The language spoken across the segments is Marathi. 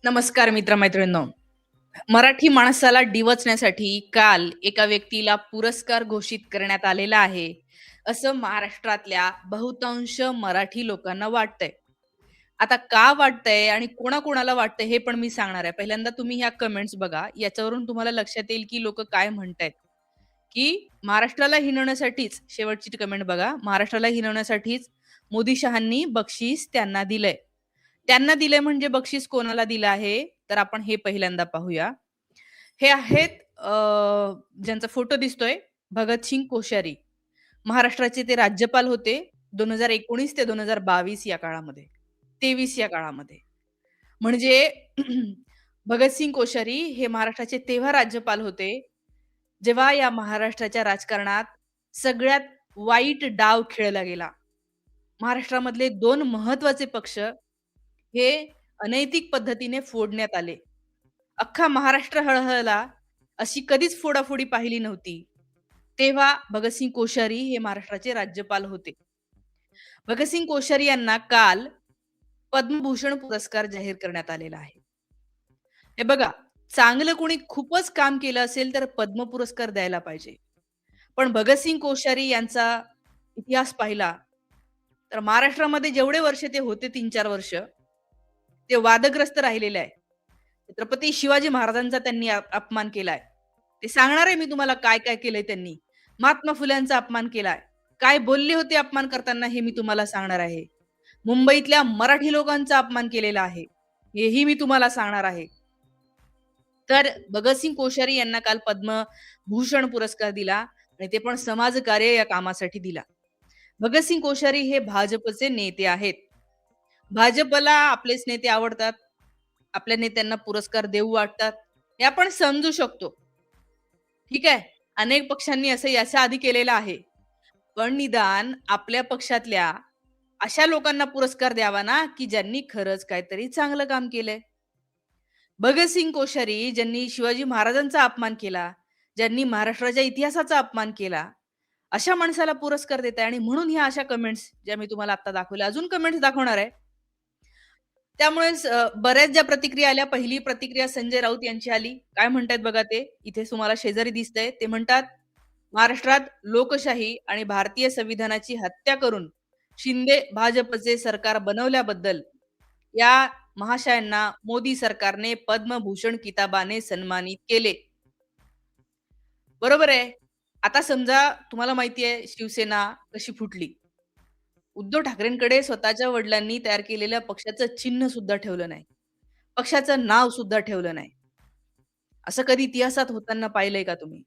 नमस्कार मित्र-मैत्रिणींनो. मराठी माणसाला डिवचण्यासाठी काल एका व्यक्तीला पुरस्कार घोषित करण्यात आलेला आहे, असं महाराष्ट्रातल्या बहुतांश मराठी लोकांना वाटतंय. आता का वाटतंय आणि कोणाकोणाला वाटतंय हे पण मी सांगणार आहे. पहिल्यांदा तुम्ही ह्या कमेंट्स बघा. याच्यावरून तुम्हाला लक्षात येईल की लोकं काय म्हणतायत, की महाराष्ट्राला हिणवण्यासाठीच शेवटची कमेंट बघा. महाराष्ट्राला हिणवण्यासाठीच मोदी शहांनी बक्षीस त्यांना दिलंय. त्यांना दिलंय म्हणजे बक्षीस कोणाला दिलं आहे? तर आपण हे पहिल्यांदा पाहूया. हे आहेत ज्यांचा फोटो दिसतोय भगतसिंग कोश्यारी. महाराष्ट्राचे ते राज्यपाल होते 2019 ते 2022 या काळामध्ये. 23 या काळामध्ये. म्हणजे भगतसिंग कोश्यारी हे महाराष्ट्राचे तेव्हा राज्यपाल होते, जेव्हा या महाराष्ट्राच्या राजकारणात सगळ्यात वाईट डाव खेळला गेला. महाराष्ट्रामधले 2 महत्त्वाचे पक्ष हे अनैतिक पद्धतीने फोडण्यात आले. अख्खा महाराष्ट्र हळहळला, अशी कधीच फोडाफोडी पाहिली नव्हती. तेव्हा भगतसिंग कोश्यारी हे महाराष्ट्राचे राज्यपाल होते. भगतसिंग कोश्यारी यांना काल पद्मभूषण पुरस्कार जाहीर करण्यात आलेला आहे. हे बघा, चांगलं कोणी खूपच काम केलं असेल तर पद्म पुरस्कार द्यायला पाहिजे. पण भगतसिंग कोश्यारी यांचा इतिहास पाहिला, तर महाराष्ट्रामध्ये जेवढे वर्ष ते होते 3-4 वर्ष, ते वादग्रस्त राहिलेले आहे. छत्रपती शिवाजी महाराजांचा त्यांनी अपमान केलाय. ते सांगणार आहे मी तुम्हाला काय-काय केलंय त्यांनी. महात्मा फुल्यांचा अपमान केलाय. काय बोलले होते अपमान करताना हे मी तुम्हाला सांगणार आहे. मुंबईतल्या मराठी लोकांचा अपमान केलेला आहे. हेही मी तुम्हाला सांगणार आहे. तर भगतसिंग कोश्यारी यांना काल पद्मभूषण पुरस्कार दिला आणि ते पण समाजकार्य या कामासाठी दिला. भगतसिंग कोश्यारी हे भाजपचे नेते आहेत. भाजपला आपलेच नेते आवडतात. आपल्या नेत्यांना पुरस्कार देऊ वाटतात. हे आपण समजू शकतो. ठीक आहे. अनेक पक्षांनी असं याच्या आधी केलेलं आहे. पण निदान आपल्या पक्षातल्या अशा लोकांना पुरस्कार द्यावा ना, की ज्यांनी खरंच काहीतरी चांगलं काम केलंय. भगतसिंग कोश्यारी ज्यांनी शिवाजी महाराजांचा अपमान केला, ज्यांनी महाराष्ट्राच्या इतिहासाचा अपमान केला, अशा माणसाला पुरस्कार देताय आणि म्हणून ह्या अशा कमेंट्स ज्या मी तुम्हाला आता दाखवल्या, अजून कमेंट्स दाखवणार आहे. त्यामुळेच बऱ्याच ज्या प्रतिक्रिया आल्या, पहिली प्रतिक्रिया संजय राऊत यांची आली. काय म्हणतायत बघा ते. इथे तुम्हाला शेजारी दिसतंय. ते म्हणतात, "महाराष्ट्रात लोकशाही आणि भारतीय संविधानाची हत्या करून शिंदे भाजपचे सरकार बनवल्याबद्दल या महाशयांना मोदी सरकारने पद्मभूषण किताबाने सन्मानित केले." बरोबर आहे. आता समजा तुम्हाला माहिती आहे शिवसेना कशी फुटली. उद्धव ठाकरेंकडे स्वतःच्या वडिलांनी तयार केलेल्या पक्षाचं चिन्ह सुद्धा ठेवलं नाही. पक्षाचं नाव सुद्धा ठेवलं नाही. असं कधी इतिहासात होताना पाहिलंय का तुम्ही?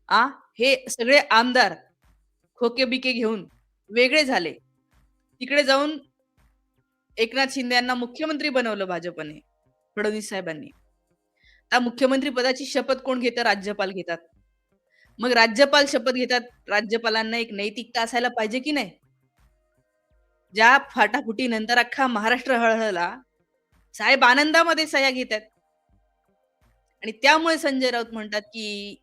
आ? हे सगळे आमदार खोके-बिके घेऊन वेगळे झाले. तिकडे जाऊन एकनाथ शिंदे यांना मुख्यमंत्री बनवलं भाजपने, फडणवीस साहेबांनी. आता मुख्यमंत्री पदाची शपथ कोण घेतं? राज्यपाल घेतात. मग राज्यपाल शपथ घेतात. राज्यपालांना एक नैतिकता असायला पाहिजे की नाही? ज्या फाटाफुटीनंतर अख्खा महाराष्ट्र हळहळला, साहेब आनंदामध्ये सह्या घेतायत आणि त्यामुळे संजय राऊत म्हणतात, की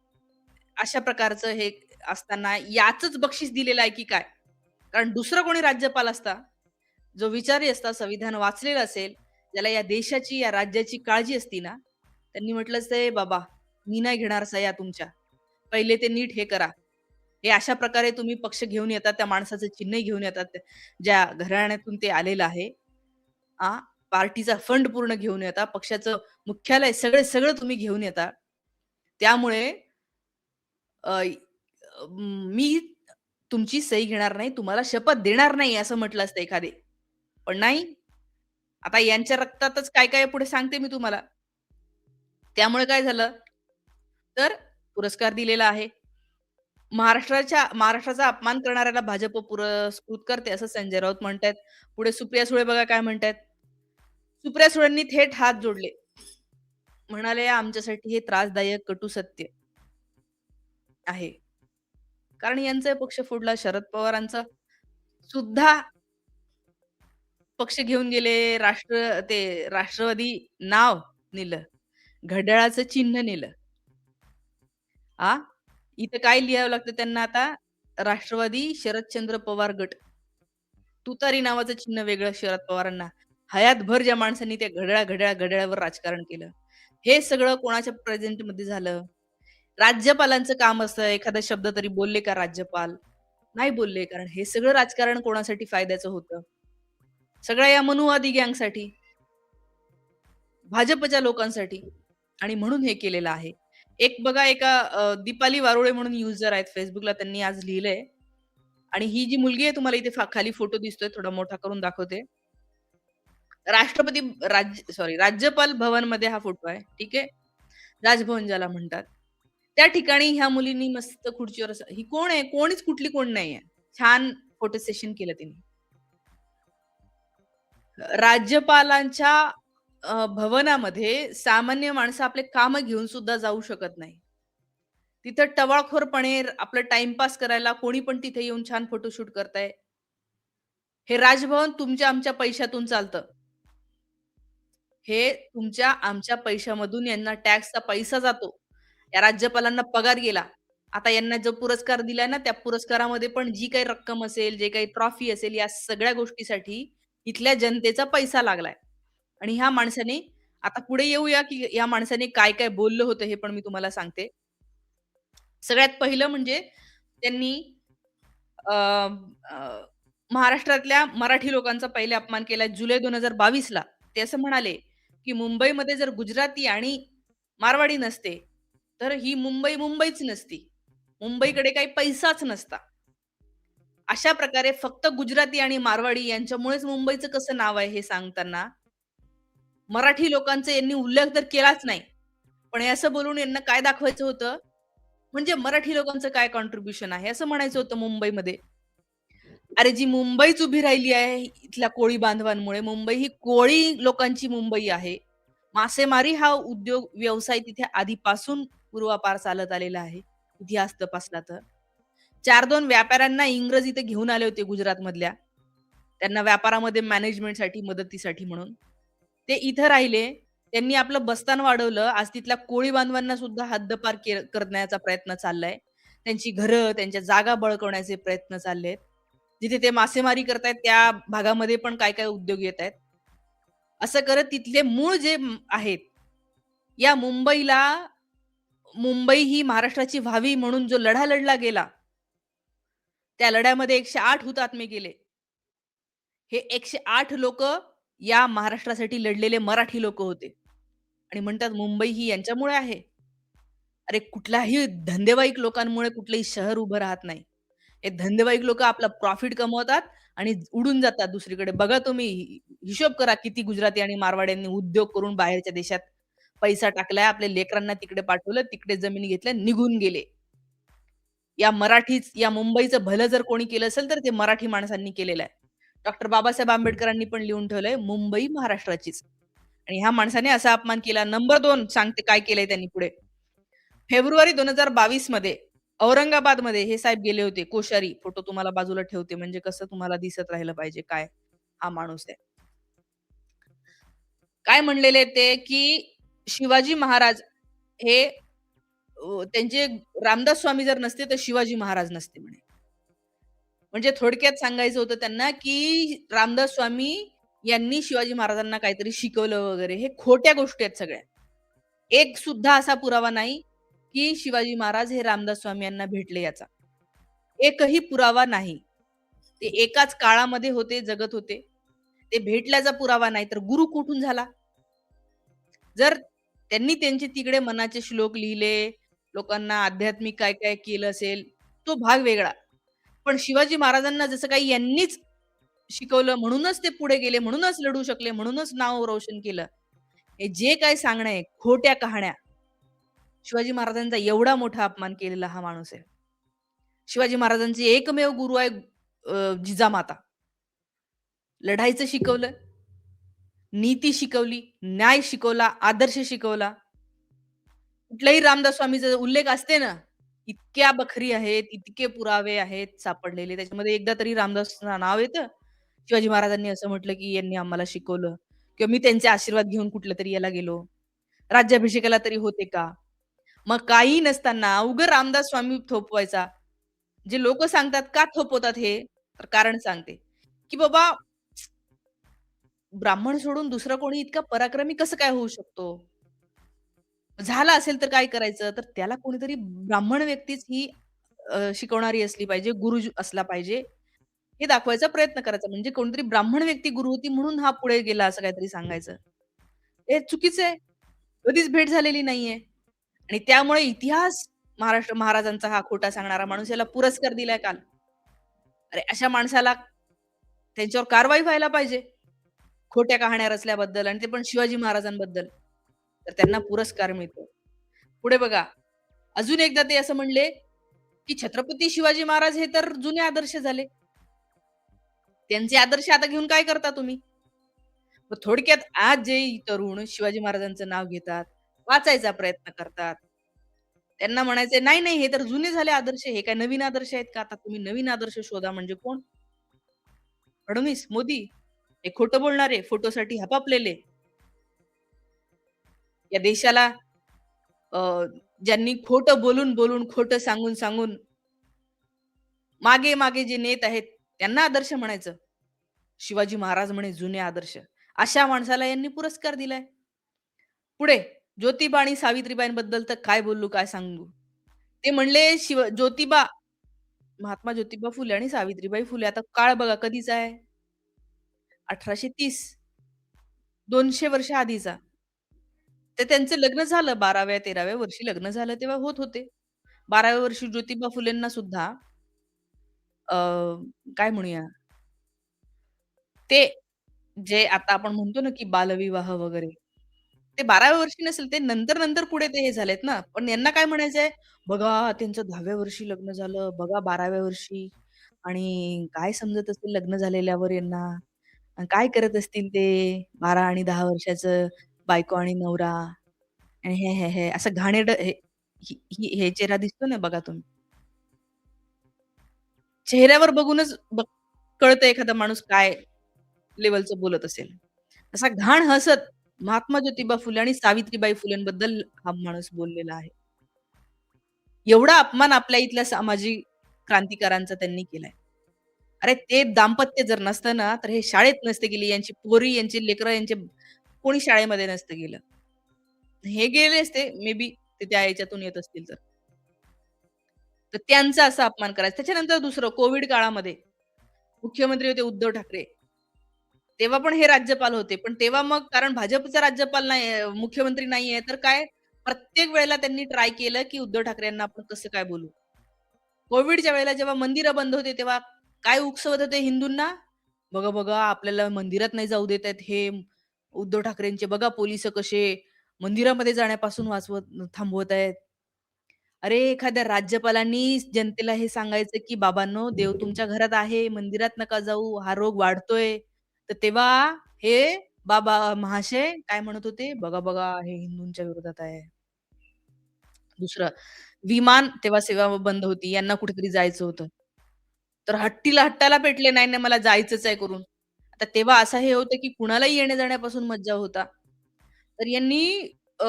अशा प्रकारचं हे असताना याचंच बक्षीस दिलेलं आहे की काय? कारण दुसरा कोणी राज्यपाल असता, जो विचारी असता, संविधान वाचलेलं असेल, ज्याला या देशाची, या राज्याची काळजी असती ना, त्यांनी म्हटलं असतं, "ए बाबा, मी नाही घेणार सह्या तुमच्या. पहिले ते नीट हे करा." हे अशा प्रकारे तुम्ही पक्ष घेऊन येतात, त्या माणसाचं चिन्हही घेऊन येतात, ज्या घराण्यातून ते आलेलं आहे. आ, पार्टीचा फंड पूर्ण घेऊन येता, पक्षाचं मुख्यालय सगळं तुम्ही घेऊन येता. त्यामुळे अ, मी तुमची सही घेणार नाही, तुम्हाला शपथ देणार नाही असं म्हटलं असतं एखादे. पण नाही, आता यांच्या रक्तातच काय-काय आहे पुढे सांगते मी तुम्हाला. त्यामुळे काय झालं, तर पुरस्कार दिलेला आहे. महाराष्ट्राचा अपमान करणाऱ्याला भाजप पुरस्कृत करते असं संजय राऊत म्हणतायत. पुढे सुप्रिया सुळे बघा काय म्हणतायत. सुप्रिया सुळेंनी थेट हात जोडले. म्हणाले, "आमच्यासाठी हे त्रासदायक कटू सत्य आहे." कारण यांचा पक्ष फोडला. शरद पवारांचा सुद्धा पक्ष घेऊन गेले. राष्ट्रवादी नाव नेलं. घड्याळाचं चिन्ह नेलं. आ? इथं काय लिहावं लागतं त्यांना आता? राष्ट्रवादी शरदचंद्र पवार गट. तुतारी नावाचं चिन्ह वेगळं शरद पवारांना. हयातभर ज्या माणसांनी त्या घड्याळावर राजकारण केलं. हे सगळं कोणाच्या प्रेझेंटमध्ये झालं? राज्यपालांचं काम असतं, एखादा शब्द तरी बोलले का राज्यपाल? नाही बोलले. कारण हे सगळं राजकारण कोणासाठी फायद्याचं होतं? सगळ्या या मनुवादी गँगसाठी, भाजपच्या लोकांसाठी आणि म्हणून हे केलेलं आहे. एक बघा एका दीपाली वारुळे म्हणून युजर आहेत Facebookला त्यांनी आज लिहिलंय आणि ही जी मुलगी आहे तुम्हाला इथे खाली फोटो दिसतोय, थोडा मोठा करून दाखवते. राष्ट्रपती राज्यपाल भवनमध्ये हा फोटो आहे. ठीक आहे. राजभवन ज्याला म्हणतात. त्या ठिकाणी ह्या मुलींनी मस्त खुर्चीवर असं ही कोण आहे? कोणीच कुठली कोण नाहीये. छान फोटो सेशन केलं तिने. राज्यपालांच्या भवनामध्ये सामान्य माणसं आपले कामं घेऊन सुद्धा जाऊ शकत नाही. तिथं टवाळखोरपणे आपलं टाईमपास करायला कोणी पण तिथे येऊन छान फोटोशूट करताय. हे राजभवन तुमच्या आमच्या पैशातून चालतं. हे तुमच्या आमच्या पैशामधून यांना टॅक्सचा पैसा जातो. या राज्यपालांना पगार गेला. आता यांना जो पुरस्कार दिलाय ना, त्या पुरस्कारामध्ये पण जी काही रक्कम असेल, जे काही ट्रॉफी असेल, या सगळ्या गोष्टीसाठी इथल्या जनतेचा पैसा लागलाय. आणि ह्या माणसाने आता पुढे येऊया, की या माणसाने काय-काय बोललं होतं हे पण मी तुम्हाला सांगते. सगळ्यात पहिलं म्हणजे त्यांनी अ, अ, महाराष्ट्रातल्या मराठी लोकांचा पहिले अपमान केलाय जुलै 2022 ला. ते असं म्हणाले, की मुंबईमध्ये जर गुजराती आणि मारवाडी नसते, तर ही मुंबई मुंबईच नसती. मुंबईकडे काही पैसाच नसता. अशा प्रकारे फक्त गुजराती आणि मारवाडी यांच्यामुळेच मुंबईचं कसं नाव आहे हे सांगताना, मराठी लोकांचा यांनी उल्लेख तर केलाच नाही. पण हे असं बोलून यांना काय दाखवायचं होतं, म्हणजे मराठी लोकांचं काय कॉन्ट्रिब्युशन आहे असं म्हणायचं होतं मुंबईमध्ये. अरे, जी मुंबईच उभी राहिली आहे इथल्या कोळी बांधवांमुळे. मुंबई ही कोळी लोकांची मुंबई आहे. मासेमारी हा उद्योग व्यवसाय तिथे आधीपासून पूर्वापार चालत आलेला आहे. इतिहास तपासला तर. 4-2 व्यापाऱ्यांना इंग्रज इथे घेऊन आले होते गुजरातमधल्या. त्यांना व्यापारामध्ये मॅनेजमेंटसाठी, मदतीसाठी म्हणून. ते इथं राहिले. त्यांनी आपलं बस्तान वाढवलं. आज तिथल्या कोळी बांधवांना सुद्धा हद्दपार करण्याचा प्रयत्न चाललाय. त्यांची घरं, त्यांच्या जागा बळकवण्याचे प्रयत्न चाललेत. जिथे ते मासेमारी करतायत त्या भागामध्ये पण काय-काय उद्योग येतायत. असं करत तिथले मूळ जे आहेत, या मुंबई ही महाराष्ट्राची व्हावी म्हणून जो लढा लढला गेला, त्या लढ्यामध्ये 108 हुतात्मे गेले. हे 108 लोकं या महाराष्ट्रासाठी लढलेले मराठी लोकं होते आणि म्हणतात मुंबई ही यांच्यामुळे आहे. अरे कुठल्याही धंदेवाईक लोकांमुळे कुठलंही शहर उभं राहत नाही. हे धंदेवाईक लोकं आपला प्रॉफिट कमवतात आणि उडून जातात दुसरीकडे. बघा तुम्ही हिशोब करा किती गुजराती आणि मारवाड्यांनी उद्योग करून बाहेरच्या देशात पैसा टाकलाय. आपल्या लेकरांना तिकडे पाठवलं, तिकडे जमिनी घेतल्या, निघून गेले. या मुंबईचं भलं जर कोणी केलं असेल तर ते मराठी माणसांनी केलेलं आहे. डॉक्टर बाबासाहेब आंबेडकरांनी पण लिहून ठेवलंय, मुंबई महाराष्ट्राचीच. आणि ह्या माणसाने असा अपमान केला. नंबर 2 सांगते काय केलंय त्यांनी पुढे. फेब्रुवारी 2022 मध्ये औरंगाबादमध्ये हे साहेब गेले होते. कोश्यारी फोटो तुम्हाला बाजूला ठेवते म्हणजे कसं तुम्हाला दिसत राहिलं पाहिजे काय हा माणूस आहे. काय म्हणलेले ते, की शिवाजी महाराज हे त्यांचे रामदास स्वामी जर नसते, तर शिवाजी महाराज नसते म्हणे. म्हणजे थोडक्यात सांगायचं होतं त्यांना, की रामदास स्वामी यांनी शिवाजी महाराजांना काहीतरी शिकवलं वगैरे. हे खोट्या गोष्टी आहेत सगळ्या. एक सुद्धा असा पुरावा नाही, की शिवाजी महाराज हे रामदास स्वामी यांना भेटले याचा. एकही पुरावा नाही. ते एकाच काळामध्ये होते, जगत होते. ते भेटल्याचा पुरावा नाही, तर गुरु कुठून झाला? जर त्यांनी त्यांचे तिकडे मनाचे श्लोक लिहिले, लोकांना आध्यात्मिक काय-काय केलं असेल, तो भाग वेगळा. पण शिवाजी महाराजांना जसं काही यांनीच शिकवलं म्हणूनच ते पुढे गेले, म्हणूनच लढू शकले, म्हणूनच नाव रोशन केलं. हे जे काही सांगणं आहे, खोट्या कहाण्या. शिवाजी महाराजांचा एवढा मोठा अपमान केलेला हा माणूस आहे. शिवाजी महाराजांचे एकमेव गुरु आहे जिजामाता. लढायचं शिकवलं, नीती शिकवली, न्याय शिकवला, आदर्श शिकवला. कुठल्याही रामदास स्वामीचा उल्लेख असते ना, इतक्या बखरी आहेत, इतके पुरावे आहेत सापडलेले. त्याच्यामध्ये एकदा तरी रामदासचं नाव येतं. शिवाजी महाराजांनी असं म्हटलं, की यांनी आम्हाला शिकवलं किंवा मी त्यांचे आशीर्वाद घेऊन कुठल्यातरी याला गेलो. राज्याभिषेकाला तरी होते का? मग काही नसताना उगं रामदास स्वामी थोपवायचा. जे लोकं सांगतात का थोपवतात हे? तर कारण सांगते, की बाबा ब्राह्मण सोडून दुसरा कोणी इतका पराक्रमी कसं काय होऊ शकतो? झाला असेल तर काय करायचं? तर त्याला कोणीतरी ब्राह्मण व्यक्तीच ही शिकवणारी असली पाहिजे, गुरु असला पाहिजे, हे दाखवायचा प्रयत्न करायचा. म्हणजे कोणतरी ब्राह्मण व्यक्ती गुरु होती म्हणून हा पुढे गेला असं काहीतरी सांगायचं. हे चुकीचं आहे. कधीच भेट झालेली नाहीये आणि त्यामुळे इतिहास महाराष्ट्र महाराजांचा हा खोटा सांगणारा माणूस याला पुरस्कार दिलाय काल. अरे अशा माणसाला त्यांच्यावर कारवाई व्हायला पाहिजे. खोट्या कहाण्या रचल्याबद्दल आणि ते पण शिवाजी महाराजांबद्दल. तर त्यांना पुरस्कार मिळतो. पुढे बघा, अजून एकदा ते असं म्हणले, की छत्रपती शिवाजी महाराज हे तर जुने आदर्श झाले. त्यांचे आदर्श आता घेऊन काय करता तुम्ही? मग थोडक्यात आज जे तरुण शिवाजी महाराजांचं नाव घेतात, वाचायचा प्रयत्न करतात. त्यांना म्हणायचंय, "नाही, नाही, हे तर जुने झाले आदर्श. हे काय नवीन आदर्श आहेत का? आता तुम्ही नवीन आदर्श शोधा." म्हणजे कोण? फडणवीस, मोदी. हे खोटं बोलणारे, फोटोसाठी हपापलेले. या देशाला अ, ज्यांनी खोटं बोलून, खोटं सांगून मागे जे नेत आहेत, त्यांना आदर्श म्हणायचं. शिवाजी महाराज म्हणे जुने आदर्श. अशा माणसाला यांनी पुरस्कार दिलाय. पुढे ज्योतिबा आणि सावित्रीबाईंबद्दल तर काय बोलू, काय सांगू. ते म्हणले ज्योतिबा, महात्मा ज्योतिबा फुले आणि सावित्रीबाई फुले. आता काळ बघा कधीचा आहे? 1830, 200 वर्ष आधीचा. तर त्यांचं लग्न झालं 12व्या-13व्या वर्षी लग्न झालं तेव्हा होत होते. 12व्या वर्षी ज्योतिबा फुलेंना सुद्धा अ, काय म्हणूया, ते जे आता आपण म्हणतो ना, की बालविवाह वगैरे, ते 12व्या वर्षी नसेल, ते नंतर पुढे ते हे झालेत ना. पण यांना काय म्हणायचंय, "बघा त्यांचं 10व्या वर्षी लग्न झालं, बघा 12व्या वर्षी आणि काय समजत असेल लग्न झालेल्यावर यांना आणि काय करत असतील ते 12 आणि 10 वर्षाचं बायको आणि नवरा आणि हे असं घाणेरडं हे ही ही हे चेहरा दिसतो ना बघा तुम्ही. चेहऱ्यावर बघूनच कळतं एखादा माणूस काय लेव्हलचं बोलत असेल. असा घाण हसत महात्मा ज्योतिबा फुले आणि सावित्रीबाई फुलेंबद्दल हा माणूस बोललेला आहे. एवढा अपमान आपल्या इथल्या सामाजिक क्रांतिकारकांचा त्यांनी केलाय. अरे ते दाम्पत्य जर नसतं ना, तर हे शाळेत नसते गेली. यांची पोरी, यांची लेकरं, यांचे कोणी शाळेमध्ये नसतं गेलं. हे गेले असते मे बी ते त्या ह्याच्यातून येत असतील तर. तर त्यांचा असा अपमान करायचा. त्याच्यानंतर दुसरं कोव्हिड काळामध्ये मुख्यमंत्री होते उद्धव ठाकरे. तेव्हा पण हे राज्यपाल होते. पण तेव्हा मग कारण भाजपचा राज्यपाल नाही मुख्यमंत्री नाहीये, तर काय प्रत्येक वेळेला त्यांनी ट्राय केलं, की उद्धव ठाकरे यांना आपण कसं काय बोलू? कोव्हिडच्या वेळेला जेव्हा मंदिरं बंद होते, तेव्हा काय उकसवत होते हिंदूंना? बघा, बघा आपल्याला मंदिरात नाही जाऊ देत आहेत हे उद्धव ठाकरेंचे. बघा पोलिस कसे मंदिरामध्ये जाण्यापासून थांबवत आहेत. अरे, एखाद्या राज्यपालांनी जनतेला हे सांगायचं, की "बाबांनो, देव तुमच्या घरात आहे, मंदिरात नका जाऊ, हा रोग वाढतोय." तर तेव्हा हे बाबा महाशय काय म्हणत होते, "बघा, बघा हे हिंदूंच्या विरोधात आहे." दुसरं विमान तेव्हा सेवा बंद होती. यांना कुठेतरी जायचं होतं. तर हट्टाला पेटले, "नाही, नाही मला जायचंच आहे" करून. आता तेव्हा असं हे होतं, की कुणालाही येण्या-जाण्यापासून मज्जाव होता. तर यांनी अ,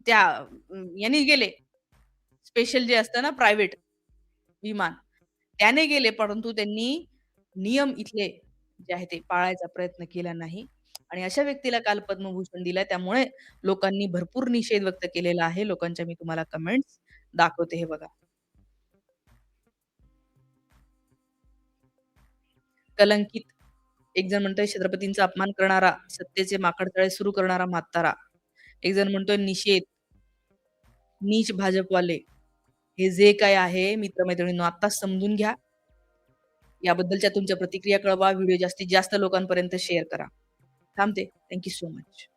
त्या यांनी गेले स्पेशल जे असतं ना प्रायव्हेट विमान, त्याने गेले परंतु त्यांनी नियम इथले जे आहे ते पाळायचा प्रयत्न केला नाही आणि अशा व्यक्तीला काल पद्मभूषण दिलाय. त्यामुळे लोकांनी भरपूर निषेध व्यक्त केलेला आहे. लोकांच्या मी तुम्हाला कमेंट्स दाखवते हे बघा. कलंकित. एक जण म्हणतोय छत्रपतींचा अपमान करणारा, सत्तेचे माकडतळे सुरू करणारा म्हातारा. एक जण म्हणतोय निषेध, नीच भाजपवाले. हे जे काही आहे मित्र-मैत्रिणींनो आत्ताच समजून घ्या. याबद्दलच्या तुमच्या प्रतिक्रिया कळवा. व्हिडिओ जास्तीत जास्त लोकांपर्यंत शेअर करा. थांबते. Thank so much.